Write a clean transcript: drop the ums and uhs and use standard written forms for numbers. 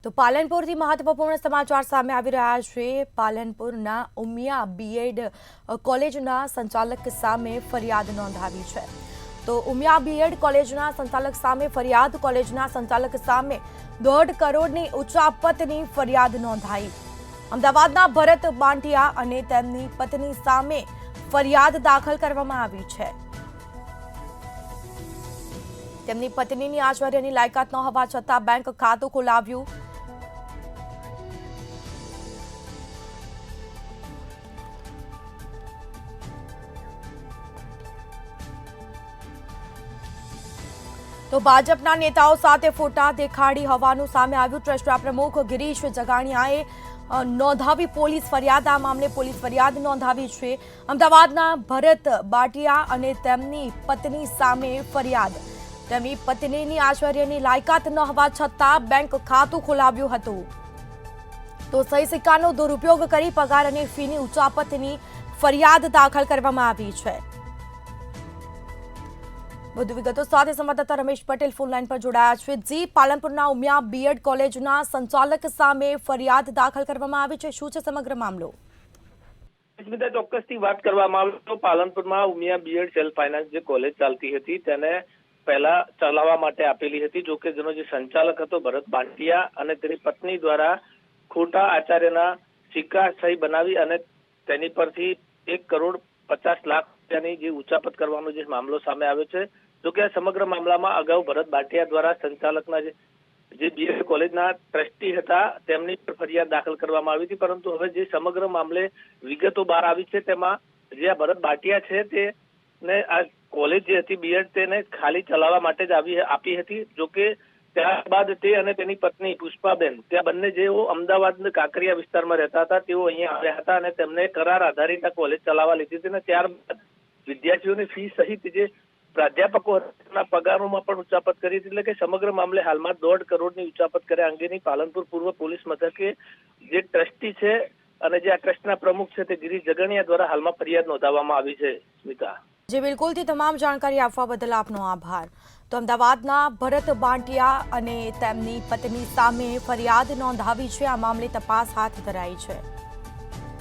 તો પાલનપુરથી મહત્વપૂર્ણ સમાચાર સામે આવી રહ્યા છે। પાલનપુરના ઉમિયા બીએડ કોલેજના સંચાલક સામે ફરિયાદ નોંધાવી છે। તો ઉમિયા બીએડ કોલેજના સંચાલક સામે ફરિયાદ કોલેજના સંચાલક સામે 1.5 કરોડની ઉચાપતની ફરિયાદ નોંધાઈ। અમદાવાદના ભરત બાંટિયા અને તેમની પત્ની સામે ફરિયાદ દાખલ કરવામાં આવી છે। તેમની પત્નીની આચાર્યની લાયકાત ન હોવા છતાં બેંક ખાતું ખોલાવ્યું। તો ભાજપના નેતાઓ સાથે ફોટા દેખાડી હોવાનું સામે આવ્યું। ટ્રસ્ટના પ્રમુખ ગિરીશ જગાણિયાએ નોંધાવી પોલીસ ફરિયાદ। આ મામલે પોલીસ ફરિયાદ નોંધાવી છે। અમદાવાદના ભરત બાટિયા અને તેમની પત્ની સામે ફરિયાદ। તેમની પત્નીની આચાર્યની લાયકાત ન હોવા છતાં બેંક ખાતું ખોલાવ્યું હતું। તો સહી સિક્કાનો દુરુપયોગ કરી પગાર અને ફીની ઉચાપતની ફરિયાદ દાખલ કરવામાં આવી છે। વધુ વિગતો સાથે સંવાદદાતા રમેશ પટેલ ફોન લાઈન પર જોડાયા છે। જી, પાલનપુરના ઉમિયા બીએડ કોલેજના સંચાલક સામે ફરિયાદ દાખલ કરવામાં આવી છે। શું છે સમગ્ર મામલો? સ્મિતા, ચોક્કસથી વાત કરવામાં આવે તો પાલનપુરમાં ઉમિયા બીએડ સેલ્ફ ફાઇનાન્સ જે કોલેજ ચાલતી હતી તેને પહેલા ચલાવવા માટે આપેલી હતી। જો કે જેનો જે સંચાલક હતો ભરત બાંટિયા અને તેની પત્ની દ્વારા ખોટા આચાર્યના સિક્કા સહી બનાવી અને તેની પરથી 1,50,00,000 રૂપિયાની જે ઉચાપત કરવાનો જે મામલો સામે આવ્યો છે। જો કે આ સમગ્ર મામલામાં અગાઉ ભરત બાંટિયા દ્વારા સંચાલકના જે બીએડ કોલેજના ટ્રસ્ટી હતા તેમની પર ફરિયાદ દાખલ કરવામાં આવી હતી, પરંતુ હવે જે સમગ્ર મામલે વિગતો બહાર આવી છે તેમાં જે આ ભરત બાંટિયા છે તેને આ કોલેજ જે હતી બીએડ તેને ખાલી ચલાવવા માટે જ આપી હતી। જો કે ત્યારબાદ તે અને તેની પત્ની પુષ્પાબેન ત્યાં બંને જેઓ અમદાવાદ કાંકરિયા વિસ્તારમાં રહેતા હતા તેઓ અહીંયા આવ્યા હતા અને તેમને કરાર આધારિત આ કોલેજ ચલાવવા લીધી હતી અને ત્યારબાદ વિદ્યાર્થીઓની ફી સહિત જે પ્રાધ્યાપકો હતા પગારોમાં પણ ઉચાપત કરી હતી। એટલે કે સમગ્ર મામલે હાલમાં 1.5 કરોડની ઉચાપત કર્યા અંગેની પાલનપુર પૂર્વ પોલીસ મથકે જે ટ્રસ્ટી છે અને જે આ ટ્રસ્ટના પ્રમુખ છે તે ગિરીશ જગણિયા દ્વારા હાલમાં ફરિયાદ નોંધાવવામાં આવી છે। સ્મિતા, જે બિલકુલથી તમામ જાણકારી આપવા બદલ આપનો આભાર। તો અમદાવાદના ભરત બાંટિયા અને તેમની પત્ની સામે ફરિયાદ નોંધાવી છે। આ મામલે તપાસ હાથ ધરાઈ છે।